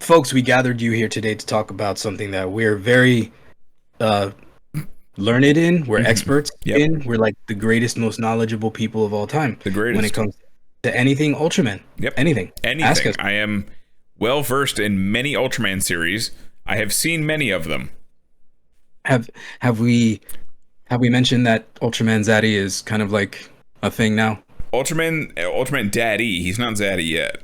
folks, we gathered you here today to talk about something that we're very learned in. We're experts in. We're like the greatest, most knowledgeable people of all time. The greatest. When it comes to anything Ultraman. Yep. Anything. Ask us. I am well versed in many Ultraman series. I have seen many of them. Have we mentioned that Ultraman Zaddy is kind of like a thing now? Ultraman Daddy. He's not Zaddy yet.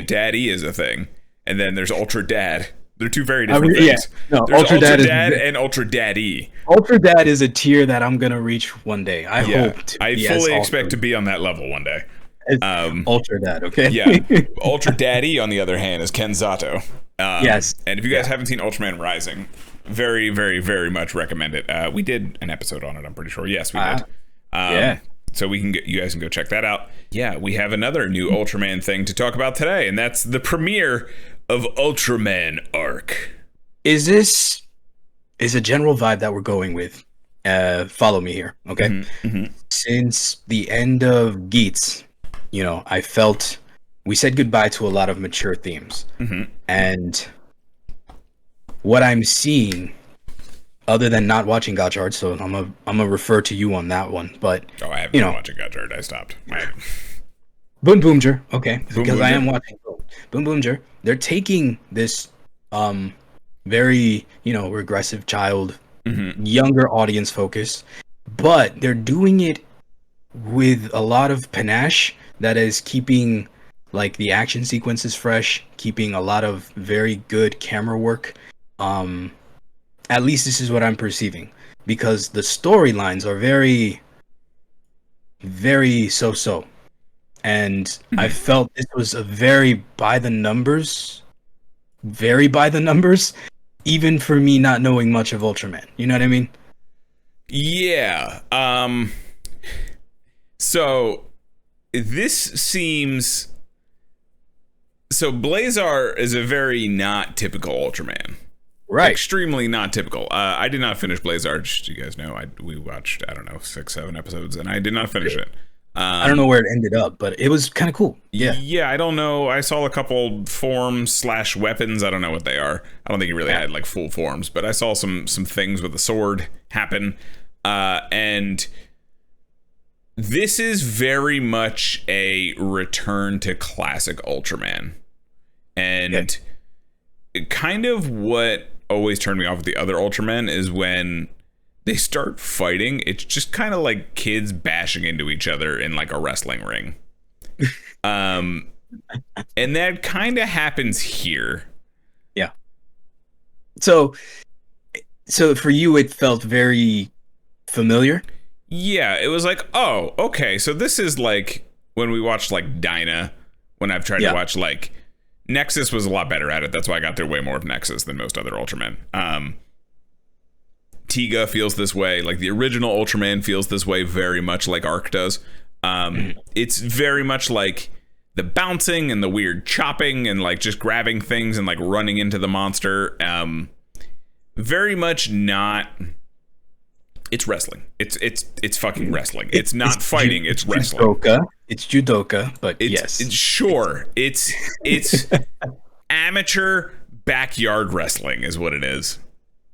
Daddy is a thing, and then there's Ultra Dad. They're two very different things. Yeah. No, there's Ultra Dad and Ultra Daddy. Ultra Dad is a tier that I'm gonna reach one day. I hope. I fully expect to be on that level one day. Ultra Dad, okay? Yeah. Ultra Daddy, on the other hand, is Ken Zato. Yes. And if you guys haven't seen Ultraman Rising, very, very, very much recommend it. We did an episode on it, I'm pretty sure. Yes, we did. Yeah. So you guys can go check that out. Yeah, we have another new Ultraman thing to talk about today, and that's the premiere of Ultraman Arc. Is a general vibe that we're going with. Follow me here, okay? Mm-hmm. Since the end of Geats, I felt we said goodbye to a lot of mature themes. Mm-hmm. And what I'm seeing, other than not watching Gotchard, so I'm gonna refer to you on that one. But I haven't been watching Gotchard. I stopped. Boom Boomger, okay, because Boomger. I am watching Boom Boomger. They're taking this very regressive child, younger audience focus, but they're doing it with a lot of panache that is keeping like the action sequences fresh, keeping a lot of very good camera work. At least this is what I'm perceiving, because the storylines are very, very so-so. And I felt this was a very by the numbers, even for me not knowing much of Ultraman. You know what I mean? Yeah. So this seems... So Blazar is a very not typical Ultraman. Right. Extremely not typical. I did not finish Blazar, just so you guys know. We watched, 6-7 episodes, and I did not finish it. I don't know where it ended up, but it was kind of cool. Yeah. Yeah, I don't know. I saw a couple forms/weapons. I don't know what they are. I don't think he really had like full forms, but I saw some things with a sword happen. And this is very much a return to classic Ultraman. And kind of what always turned me off with the other Ultramen is when they start fighting, it's just kind of like kids bashing into each other in like a wrestling ring. And that kind of happens here. Yeah. So for you, it felt very familiar. Yeah, it was like, oh, okay. So this is like when we watched like Dyna, when I've tried to watch like Nexus was a lot better at it. That's why I got through way more of Nexus than most other Ultramen. Tiga feels this way. Like the original Ultraman feels this way very much like Arc does. It's very much like the bouncing and the weird chopping and like just grabbing things and like running into the monster. Very much not... It's wrestling. It's fucking wrestling. It's not fighting. It's wrestling. It's judoka, but It's amateur backyard wrestling is what it is.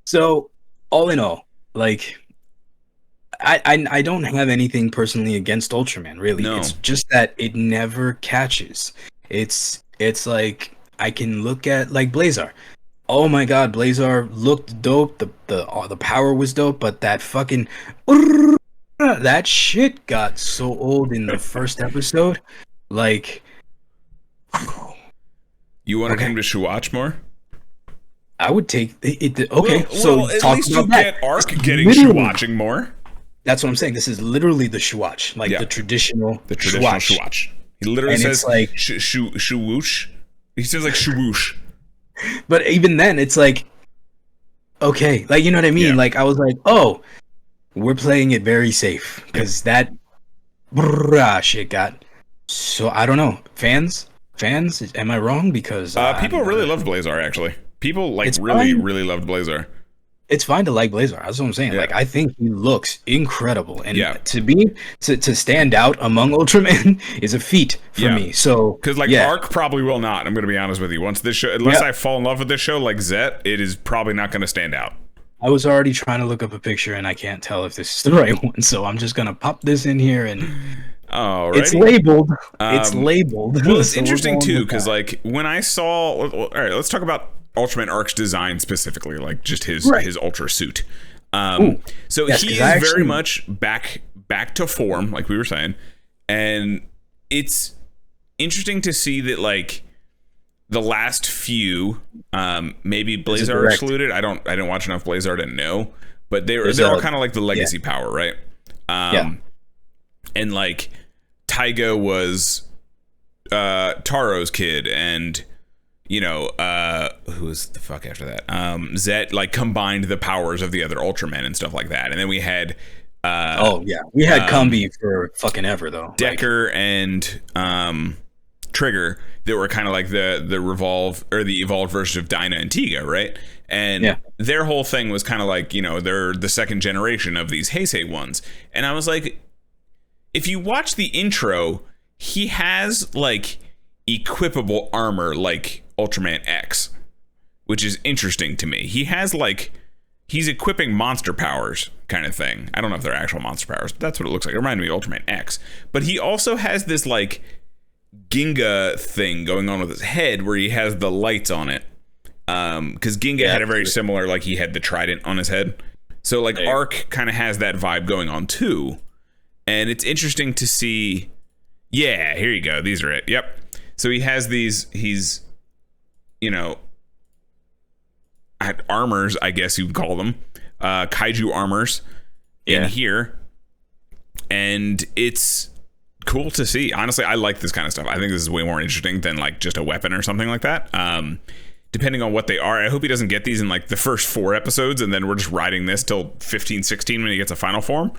So all in all, like I don't have anything personally against Ultraman, really. No. It's just that it never catches. It's like I can look at like Blazar. Oh my god, Blazar looked dope. The power was dope, but that fucking that shit got so old in the first episode. Like, you wanted him to Shuwatch more? I would take it. Okay, well, at least you get Arc getting Shuwatching more. That's what I'm saying. This is literally the Shuwatch, like the traditional Shuwatch. He literally says like Shuwoosh. He says like Shuwoosh. But even then, it's like, okay, like, you know what I mean? Yeah. Like, I was like, oh, we're playing it very safe, because that shit got so, I don't know, fans, am I wrong? Because people really loved Blazar, actually. People like really loved Blazar. it's fine to like Blazar. That's what I'm saying. Yeah. Like, I think he looks incredible, and Yeah. to stand out among Ultraman is a feat for me. So, because like Arc probably will not. I'm going to be honest with you. Once this show, unless I fall in love with this show like Zet, it is probably not going to stand out. I was already trying to look up a picture, and I can't tell if this is the right one. So I'm just gonna pop this in here, and it's labeled. It's labeled. Well, it's interesting too, because like when I saw, all right, let's talk about Ultraman Arc's design specifically, like just his Ultra suit. So he is very much back to form, like we were saying, and it's interesting to see that like the last few, maybe Blazar excluded. I didn't watch enough Blazar to know, but they're all kind of like the legacy power, right? And like Taiga was Taro's kid, and you know, who was the fuck after that? Zet like combined the powers of the other Ultramen and stuff like that, and then we had we had Kumbi for fucking ever though. Decker and Trigger that were kind of like the evolved version of Dyna and Tiga, right? And their whole thing was kind of like, you know, they're the second generation of these Heisei ones. And I was like, if you watch the intro, he has like equipable armor like Ultraman X, which is interesting to me. He has like, he's equipping monster powers kind of thing. I don't know if they're actual monster powers, but that's what it looks like. It reminded me of Ultraman X. But he also has this like Ginga thing going on with his head where he has the lights on it. Because Ginga had a very similar, like he had the trident on his head. So like Arc kind of has that vibe going on too. And it's interesting to see. Yeah, here you go. These are it. Yep. So he has these, he's, you know, armors, I guess you would call them. Kaiju armors in here. And it's cool to see. Honestly, I like this kind of stuff. I think this is way more interesting than like just a weapon or something like that. Depending on what they are. I hope he doesn't get these in like the first 4 episodes and then we're just riding this till 15, 16 when he gets a final form.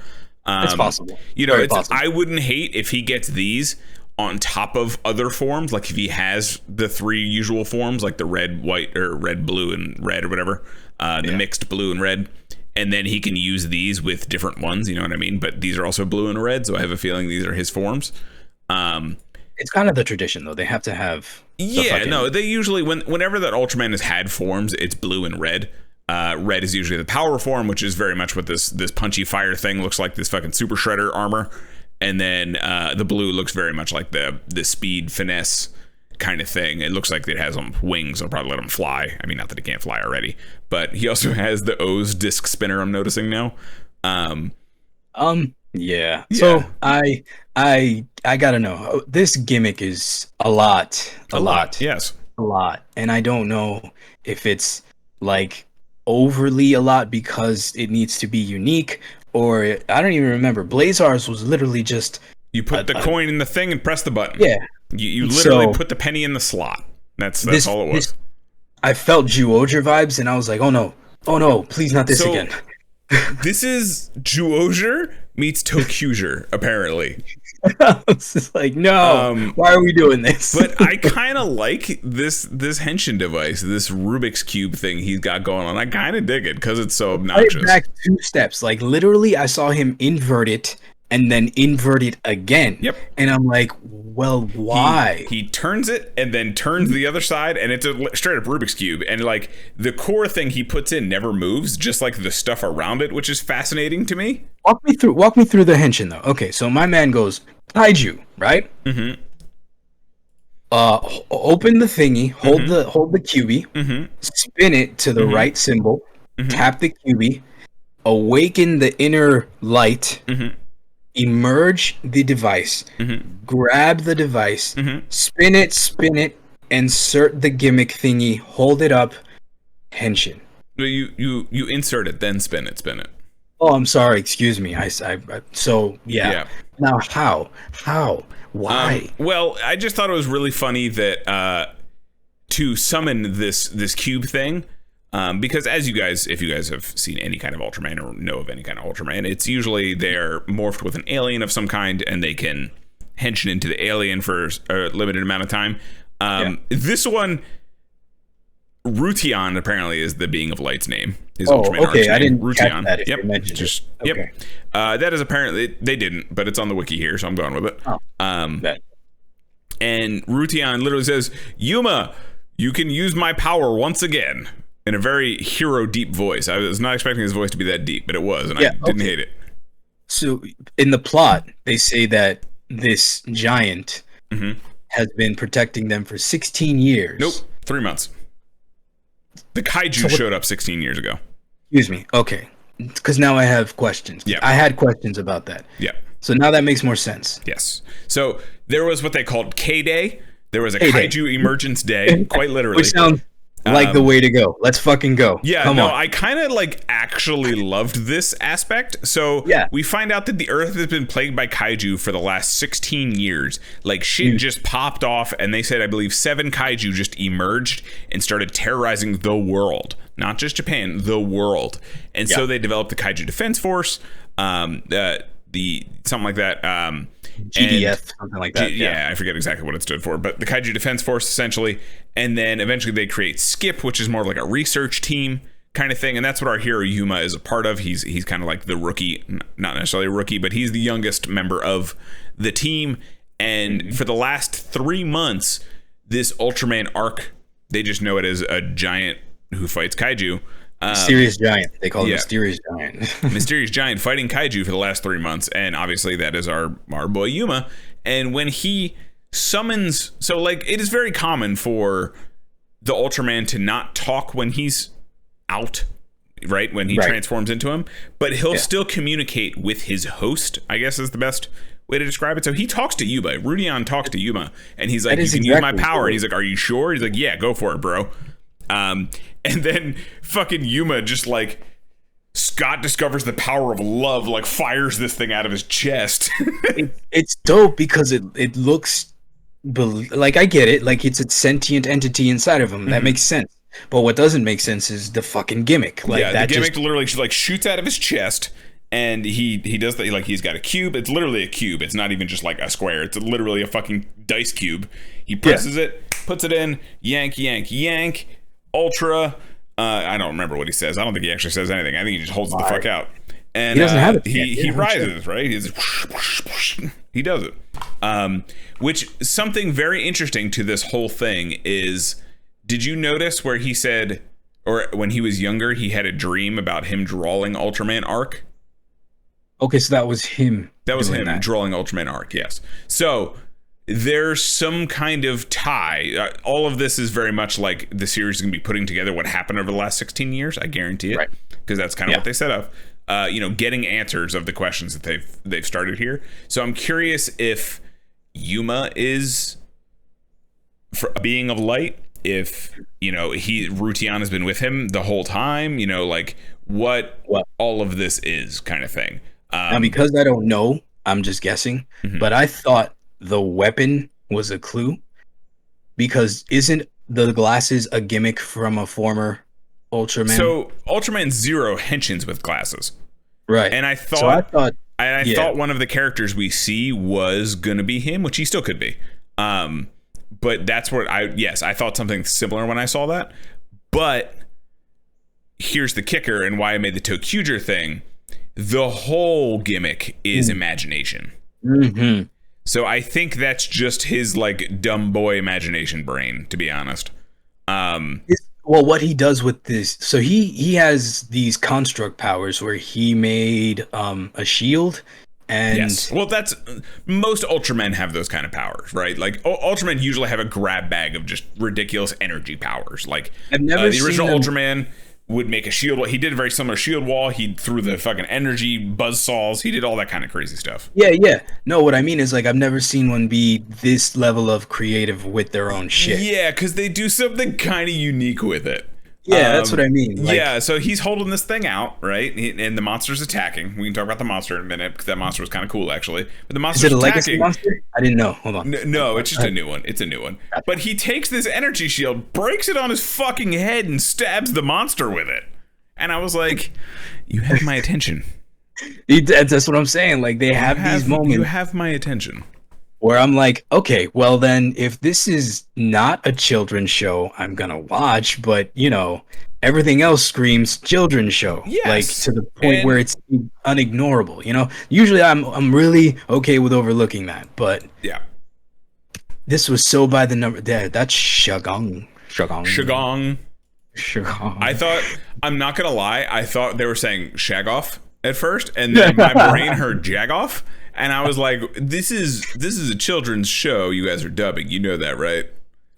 It's possible. You know, I wouldn't hate if he gets these on top of other forms. Like if he has the 3 usual forms, like the red, white, or red, blue, and red or whatever. The mixed blue and red. And then he can use these with different ones, you know what I mean? But these are also blue and red, so I have a feeling these are his forms. It's kind of the tradition, though. They have to have... they usually... Whenever that Ultraman has had forms, it's blue and red. Red is usually the power form, which is very much what this punchy fire thing looks like, this fucking Super Shredder armor. And then the blue looks very much like the speed finesse kind of thing. It looks like it has wings. I'll probably let him fly. I mean, not that he can't fly already, but he also has the O's disc spinner. I'm noticing now. So I gotta know. This gimmick is a lot. Yes, a lot, and I don't know if it's like overly a lot because it needs to be unique, or I don't even remember. Blazar's was literally just you put the coin in the thing and press the button. Yeah. You literally put the penny in the slot. That's all it was. I felt Zyuohger vibes, and I was like, oh no, please not this again. This is Zyuohger meets Tokusatsu, apparently. I was just like, no, why are we doing this? But I kind of like this henshin device, this Rubik's Cube thing he's got going on. I kind of dig it because it's so obnoxious. Back 2 steps. Like, literally, I saw him invert it and then invert it again. Yep. And I'm like, well, why? He turns it and then turns the other side, and it's a straight up Rubik's Cube. And like the core thing he puts in never moves, just like the stuff around it, which is fascinating to me. Walk me through the henshin though. Okay, so my man goes kaiju, right? Mm-hmm. Open the thingy, hold the QB, spin it to the right symbol, tap the QB, awaken the inner light. Emerge the device, grab the device, spin it, insert the gimmick thingy, hold it up, henshin. You insert it, then spin it. Oh, I'm sorry. Excuse me. Now how? Why? Well, I just thought it was really funny that to summon this cube thing. Because as if you guys have seen any kind of Ultraman or know of any kind of Ultraman, it's usually they're morphed with an alien of some kind and they can henshin into the alien for a limited amount of time. This one, Rutian apparently is the Being of Light's name, His Ultraman arc's name, I didn't Ruteon. catch that if Yep, they mentioned just it. Okay. yep. That is apparently they didn't, but it's on the wiki here, so I'm going with it. Oh, and Ruteon literally says, "Yuma, you can use my power once again," in a very hero deep voice. I was not expecting his voice to be that deep, but it was, and I didn't hate it. So in the plot, they say that this giant has been protecting them for 16 years. Nope, 3 months. The kaiju showed up 16 years ago. Excuse me. Okay. Because now I have questions. Yeah. I had questions about that. Yeah. So now that makes more sense. Yes. So there was what they called K-Day. There was a Kaiju Emergence Day, quite literally. Which sounds like the way to go. Let's fucking go. Yeah, Come on. I kind of like actually loved this aspect. So we find out that the Earth has been plagued by kaiju for the last 16 years. Like shit just popped off, and they said, I believe 7 kaiju just emerged and started terrorizing the world. Not just Japan, the world. And so they developed the Kaiju Defense Force, the something like that. GDF, something like that. Yeah, I forget exactly what it stood for, but the Kaiju Defense Force essentially. And then eventually they create Skip, which is more like a research team kind of thing, and that's what our hero Yuma is a part of. He's kind of like the rookie, not necessarily a rookie, but he's the youngest member of the team. And for the last 3 months, this Ultraman arc, they just know it as a giant who fights kaiju. Mysterious giant. They call it Mysterious Giant. Mysterious giant fighting kaiju for the last 3 months, and obviously that is our boy Yuma. And when he summons, so like it is very common for the Ultraman to not talk when he's out, right? When he transforms into him, but he'll still communicate with his host, I guess is the best way to describe it. So he talks to Yuma. Rudeon talks to Yuma, and he's like, "You can use my power." And he's like, "Are you sure?" He's like, "Yeah, go for it, bro." And then fucking Yuma just like, Scott discovers the power of love, like fires this thing out of his chest. It's dope because it looks like, I get it, like it's a sentient entity inside of him. That makes sense. But what doesn't make sense is the fucking gimmick. Like the gimmick literally like shoots out of his chest, and he does that. Like he's got a cube. It's literally a cube. It's not even just like a square. It's literally a fucking dice cube. He presses it, puts it in, yank, yank, yank. Ultra. I don't remember what he says. I don't think he actually says anything. I think he just holds it the fuck out. And he doesn't have it. He rises, right? He does it. Which something very interesting to this whole thing is, did you notice where he said, or when he was younger, he had a dream about him drawing Ultraman arc? Okay, so that was him. That was him drawing Ultraman arc, yes. So there's some kind of tie. All of this is very much like the series is going to be putting together what happened over the last 16 years. I guarantee it, because that's kind of what they set up. Getting answers of the questions that they've started here. So I'm curious if Yuma is a being of light. If Ruteon has been with him the whole time. Like what all of this is, kind of thing. Now, because I don't know, I'm just guessing. But I thought the weapon was a clue, because isn't the glasses a gimmick from a former Ultraman? So Ultraman Zero henshins with glasses, right? And I thought one of the characters we see was gonna be him, which he still could be. But that's what I thought something similar when I saw that. But here's the kicker, and why I made the Tokuger thing: the whole gimmick is imagination. So I think that's just his like dumb boy imagination brain, to be honest. Well, what he does with this, so he has these construct powers where he made a shield. And yes, well, that's most Ultramen have those kind of powers, right? Like Ultramen usually have a grab bag of just ridiculous energy powers. Like I've never the original Ultraman would make a shield wall. He did a very similar shield wall. He threw the fucking energy buzz saws. He did all that kind of crazy stuff. Yeah. No, what I mean is, like, I've never seen one be this level of creative with their own shit. Yeah, because they do something kind of unique with it. Yeah, that's what I mean. Like, yeah, so he's holding this thing out, right? And the monster's attacking. We can talk about the monster in a minute, because that monster was kind of cool, actually. But the monster's attacking. Is it a legacy monster? I didn't know. Hold on. No, it's just a new one. It's a new one. But he takes this energy shield, breaks it on his fucking head, and stabs the monster with it. And I was like, you have my attention. That's what I'm saying. Like, they have these moments. You have my attention. where I'm like, okay, well then, if this is not a children's show, I'm gonna watch, but everything else screams children's show, like Yes. to the point where And it's unignorable. Usually I'm really okay with overlooking that, but yeah. this was so by the number. That's Shagong. Shagong. I thought, I'm not gonna lie, I thought they were saying Shagoff at first, and then my brain heard Jagoff, and I was like, this is a children's show you guys are dubbing. You know that, right?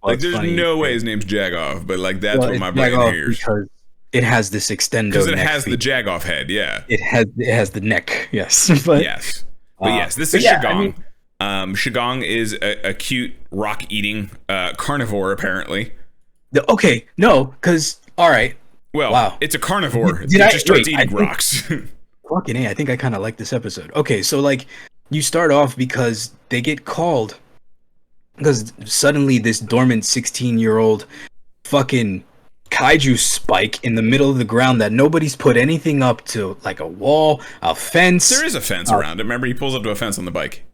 Well, like, there's no way his name's Jagoff, but like that's what my brain hears. Because it has this extendo. Because it has the Jagoff head, yeah. It has the neck, yes. But yes. But yes, this is Shagong. Shagong is a cute rock-eating carnivore, apparently. Okay, no, because all right. Well, wow. It's a carnivore. It just starts eating rocks. Fucking A, I think I kind of like this episode. Okay, so like you start off because they get called because suddenly this dormant 16-year-old fucking kaiju spike in the middle of the ground that nobody's put anything up to, like a wall, a fence. There is a fence around it. Remember, he pulls up to a fence on the bike.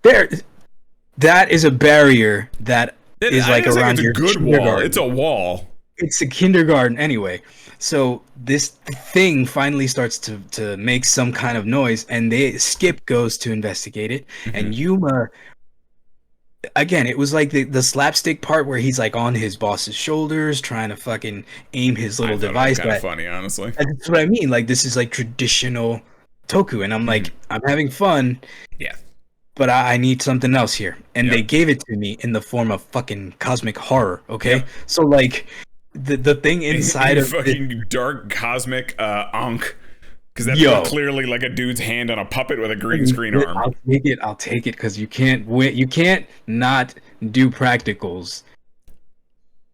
That is a barrier that is like around your good wall. It's a wall. It's a kindergarten anyway. So this thing finally starts to make some kind of noise, and Skip goes to investigate it. Mm-hmm. And Yuma, again, it was like the slapstick part where he's like on his boss's shoulders trying to fucking aim his little device. Kind of funny, honestly. That's what I mean. Like, this is like traditional Toku, and I'm like, I'm having fun. Yeah. But I need something else here. And they gave it to me in the form of fucking cosmic horror, okay? Yep. So, like, the thing inside of fucking dark cosmic Ankh. Because that's clearly like a dude's hand on a puppet with a green screen arm. I'll take it, because you can't not do practicals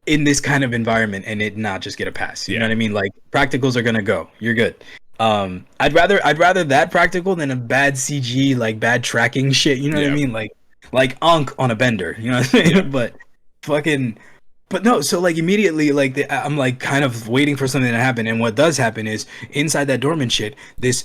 in this kind of environment and it not just get a pass. You know what I mean? Like, practicals are gonna go. You're good. I'd rather that practical than a bad CG, like bad tracking shit. You know what I mean? Like Ankh on a bender. You know what I mean? But no. So like immediately, like I'm like kind of waiting for something to happen, and what does happen is inside that dormant shit, this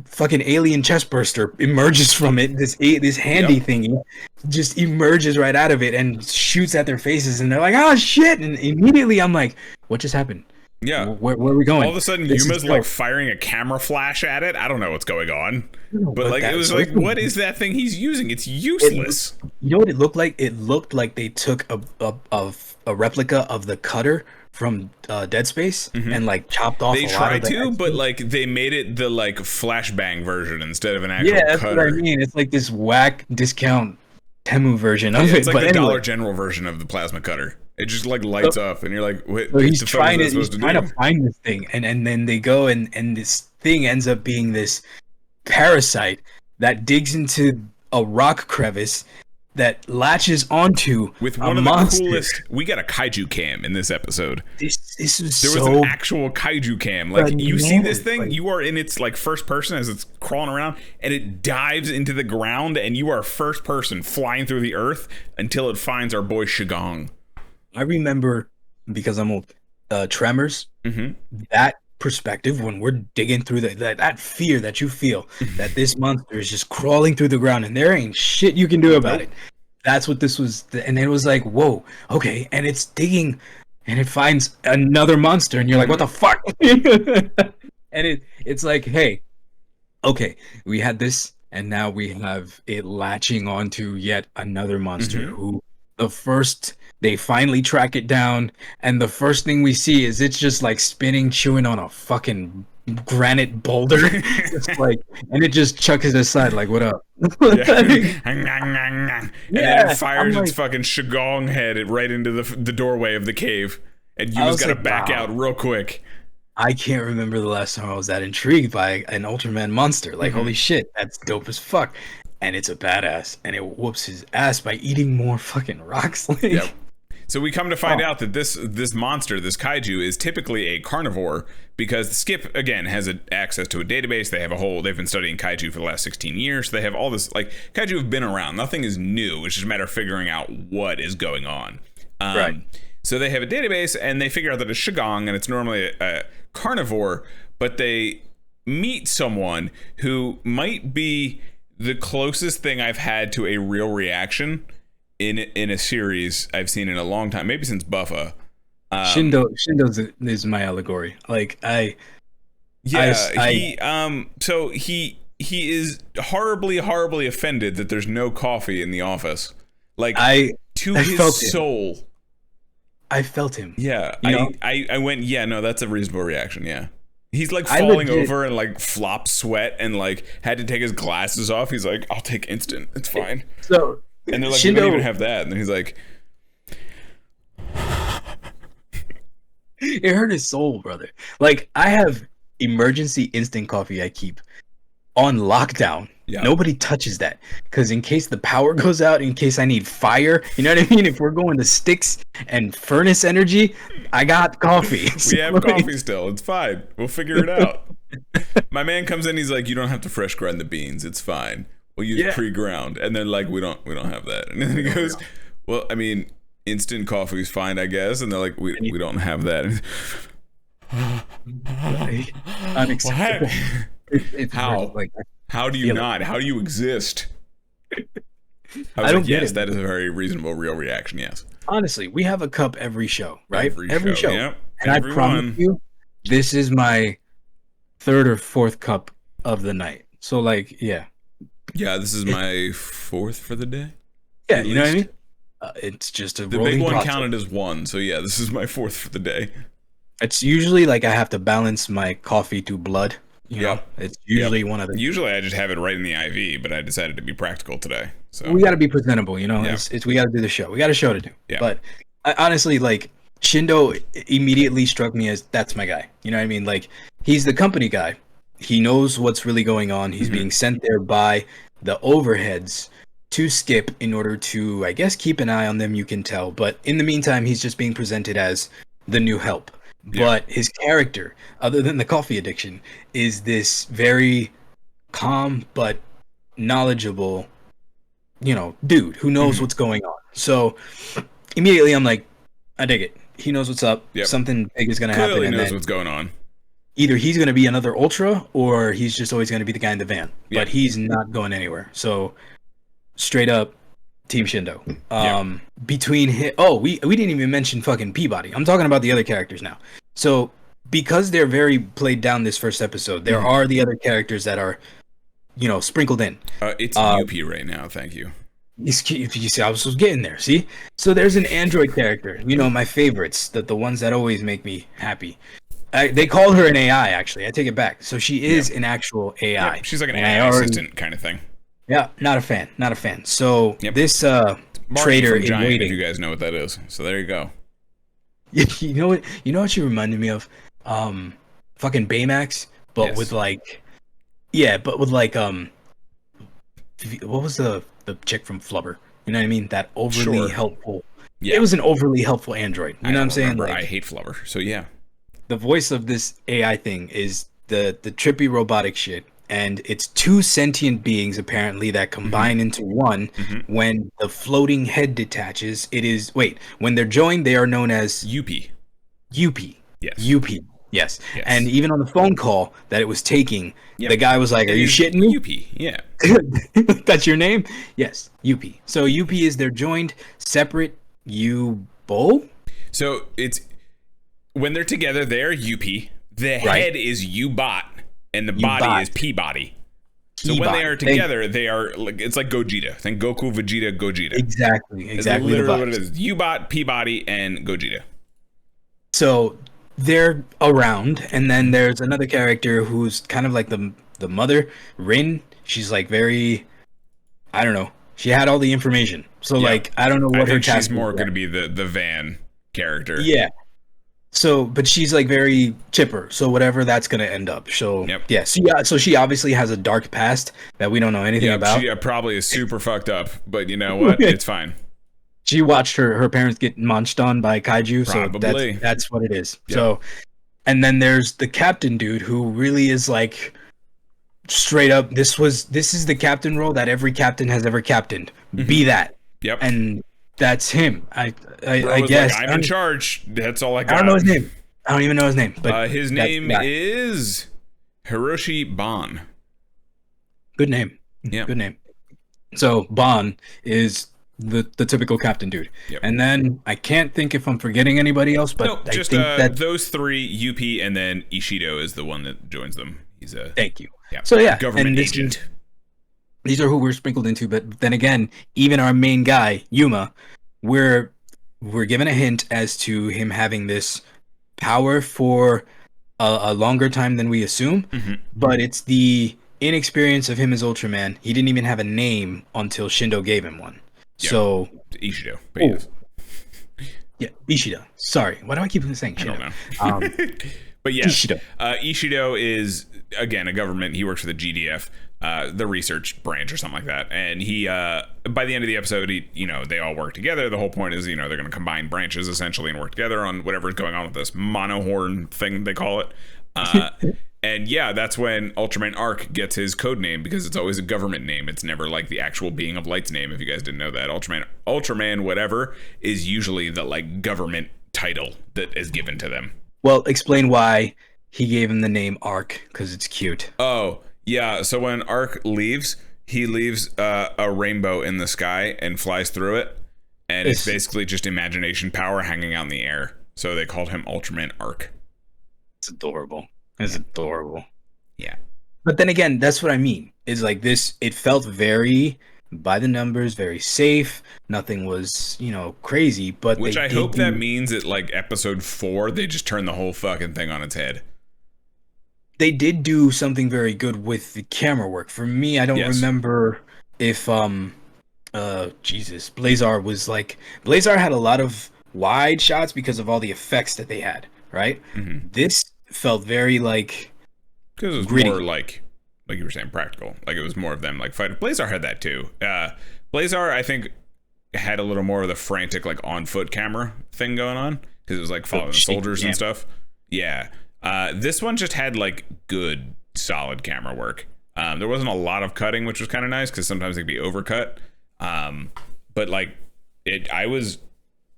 fucking alien chest burster emerges from it. This handy thingy just emerges right out of it and shoots at their faces, and they're like, "Oh shit!" And immediately I'm like, "What just happened?" Yeah. Where are we going? All of a sudden, Yuma's like firing a camera flash at it. I don't know what's going on. But like, it was like, what is that thing he's using? It's useless. You know what it looked like? It looked like they took a replica of the cutter from Dead Space and like chopped off. They tried to, but like they made it the like flashbang version instead of an actual cutter. Yeah, that's what I mean. It's like this whack discount Temu version of it. It's like the Dollar General version of the plasma cutter. It just like lights up, and you're like, "What?" So he's trying to find this thing, and then they go, and this thing ends up being this parasite that digs into a rock crevice that latches onto with one of the coolest. We got a kaiju cam in this episode. There was an actual kaiju cam. Like you see this thing, you are in its like first person as it's crawling around, and it dives into the ground, and you are first person flying through the earth until it finds our boy Shagong. I remember, because I'm old, Tremors, that perspective when we're digging through that fear that you feel that this monster is just crawling through the ground and there ain't shit you can do about it. That's what this was. And it was like, whoa, okay. And it's digging and it finds another monster and you're like, what the fuck? And it's like, hey, okay, we had this and now we have it latching onto yet another monster who they finally track it down, and the first thing we see is it's just like spinning, chewing on a fucking granite boulder. It's like, and it just chucks it aside, like, what up? And then it fires its fucking Shagong head right into the doorway of the cave, and you just gotta back out real quick. I can't remember the last time I was that intrigued by an Ultraman monster. Like, holy shit, that's dope as fuck. And it's a badass, and it whoops his ass by eating more fucking rocks. Yep. So we come to find out that this monster, this kaiju, is typically a carnivore because Skip, again, has access to a database. They've been studying kaiju for the last 16 years. So they have all this, like, kaiju have been around. Nothing is new. It's just a matter of figuring out what is going on. Right. So they have a database, and they figure out that it's Shagong, and it's normally a carnivore, but they meet someone who might be the closest thing I've had to a real reaction in a series I've seen in a long time, maybe since Buffa. Shindo's is my allegory. Like so he is horribly offended that there's no coffee in the office. Like to his soul. I felt him. Yeah, I went, yeah, no, that's a reasonable reaction. Yeah, he's like falling over and like flop sweat and like had to take his glasses off. He's like, I'll take instant. It's fine. So and they're like, we don't even have that. And then he's like, it hurt his soul, brother. Like I have emergency instant coffee I keep on lockdown. Yeah. Nobody touches that because in case the power goes out, in case I need fire, you know what I mean? If we're going to sticks and furnace energy, I got coffee. We have coffee still. It's fine. We'll figure it out. My man comes in. He's like, you don't have to fresh grind the beans. It's fine. We'll use pre-ground. And then like, we don't have that. And then he goes, well, I mean, instant coffee is fine, I guess. And they're like, we don't have that. Unacceptable. It's how? Like, how do you not? How do you exist? I don't get yes, it. that is a very reasonable, real reaction. Yes. Honestly, we have a cup every show, right? Every show. Yep. And I promise you, this is my third or fourth cup of the night. So, like, yeah. Yeah, this is my fourth for the day. Yeah, you know what I mean? It's just a rolling big one process. Counted as one. So, yeah, this is my fourth for the day. It's usually like I have to balance my coffee to blood. You know, it's usually one of the. Usually, I just have it right in the IV, but I decided to be practical today. So we got to be presentable, you know. It's we got to do the show. We got a show to do. Yeah. But I, honestly, like Shindo immediately struck me as that's my guy. You know what I mean? Like he's the company guy. He knows what's really going on. He's being sent there by the overheads to skip in order to, I guess, keep an eye on them. You can tell, but in the meantime, he's just being presented as the new help. But his character, other than the coffee addiction, is this very calm but knowledgeable, you know, dude who knows what's going on. So immediately I'm like, I dig it. He knows what's up. Something big is going to happen. Clearly knows what's going on. Either he's going to be another Ultra or he's just always going to be the guy in the van. But he's not going anywhere. So straight up, Team Shindo. Between him, we didn't even mention fucking Peabody. I'm talking about the other characters now. So because they're very played down this first episode, there are the other characters that are, you know, sprinkled in. It's UP right now. Thank you. You see, I was getting there. See, so there's an android character. You know, my favorites, the ones that always make me happy. They call her an AI. Actually, I take it back. So she is an actual AI. Yeah, she's like an AI assistant kind of thing. Yeah, not a fan. So this trader in waiting. If you guys know what that is, so there you go. You know what she reminded me of? Fucking Baymax, but with like, what was the chick from Flubber? You know what I mean? That overly helpful. Yeah. It was an overly helpful android. You know what I'm saying? Like, I hate Flubber, so yeah. The voice of this AI thing is the trippy robotic shit. And it's two sentient beings, apparently, that combine into one. When the floating head detaches, when they're joined, they are known as... UP. Yes. UP. Yes. And even on the phone call that it was taking, the guy was like, are you shitting me? UP, yeah. That's your name? Yes, UP. So UP is their joined, separate U-Bo? So it's... When they're together, they're UP. The head is U-Bot. And the body is Peabody. So when they are together, they are like, it's like Gogeta. Think Goku, Vegeta, Gogeta. Exactly. It's literally what it is. U-Bot, Peabody, and Gogeta. So they're around, and then there's another character who's kind of like the mother, Rin. She's like very, I don't know. She had all the information. So like I don't know what her task is. She's more going to be the van character. Yeah. So, but she's like very chipper. So whatever that's gonna end up. So so she obviously has a dark past that we don't know anything about. She probably is super fucked up, but you know what? It's fine. She watched her parents get munched on by kaiju, probably. So that's what it is. Yep. So, and then there's the captain dude who really is like straight up. This is the captain role that every captain has ever captained. Be that. Yep. And that's him. I guess like, I'm in charge. That's all I got. I don't know his name. I don't even know his name. But his name is Hiroshi Ban. Good name. Yeah. Good name. So Bon is the typical captain dude. Yep. And then I can't think if I'm forgetting anybody else, but No, I just think that those three, UP, and then Ishido is the one that joins them. He's a thank you. So yeah, government and agent. These are who we're sprinkled into, but then again, even our main guy, Yuma, we're given a hint as to him having this power for a longer time than we assume, but it's the inexperience of him as Ultraman. He didn't even have a name until Shindo gave him one. Yep. So Ishido, but yes. Yeah, Ishida. Sorry, why do I keep saying Shindo? I don't know. But yeah, Ishido is again a government. He works for the GDF, the research branch or something like that. And he, by the end of the episode, they all work together. The whole point is, they're going to combine branches essentially and work together on whatever's going on with this monohorn thing they call it. And yeah, that's when Ultraman Arc gets his code name, because it's always a government name. It's never like the actual Being of Light's name. If you guys didn't know that, Ultraman whatever is usually the like government title that is given to them. Well, explain why he gave him the name Arc, because it's cute. Oh, yeah. So when Arc leaves, he leaves a rainbow in the sky and flies through it. And it's basically just imagination power hanging out in the air. So they called him Ultraman Arc. It's adorable. It's adorable. Yeah. But then again, that's what I mean. Is like this, it felt very by the numbers, very safe. Nothing was, crazy. But which I hope that means that like episode 4, they just turn the whole fucking thing on its head. They did do something very good with the camera work. For me, I don't remember if Blazar was like, Blazar had a lot of wide shots because of all the effects that they had, right? Mm-hmm. This felt very like, because it was gritty. more like you were saying, practical. Like it was more of them like fighting. Blazar had that too. Blazar, I think, had a little more of the frantic like on foot camera thing going on, because it was like following the soldiers and stuff. Yeah. This one just had like good solid camera work. There wasn't a lot of cutting, which was kind of nice because sometimes they'd be overcut. But like I was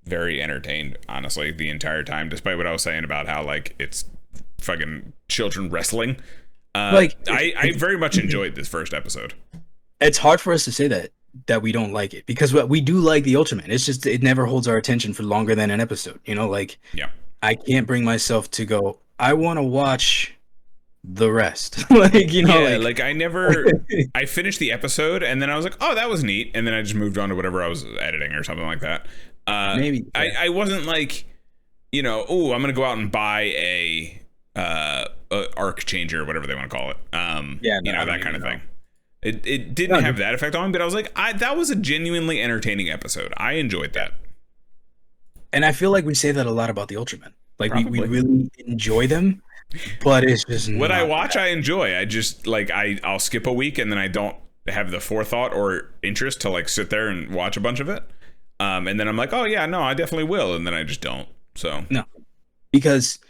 very entertained, honestly, the entire time, despite what I was saying about how like it's fucking children wrestling. I very much enjoyed this first episode. It's hard for us to say that we don't like it, because we do like the Ultraman. It's just it never holds our attention for longer than an episode. Yeah. I can't bring myself to go, I want to watch the rest. I finished the episode and then I was like, oh, that was neat, and then I just moved on to whatever I was editing or something like that. Maybe I wasn't like, I'm gonna go out and buy a arc changer, whatever they want to call it. That kind of thing. It didn't have that effect on me, but I was like, that was a genuinely entertaining episode. I enjoyed that. And I feel like we say that a lot about the Ultraman. Like we really enjoy them, but it's just what I watch, I enjoy. I just like I'll skip a week and then I don't have the forethought or interest to like sit there and watch a bunch of it. And then I'm like, oh yeah, no, I definitely will, and then I just don't. So no, because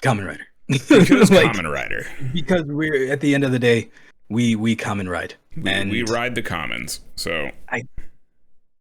Kamen Rider. Because Kamen Rider. Because we're at the end of the day, we Kamen Ride. We ride the Kamens. So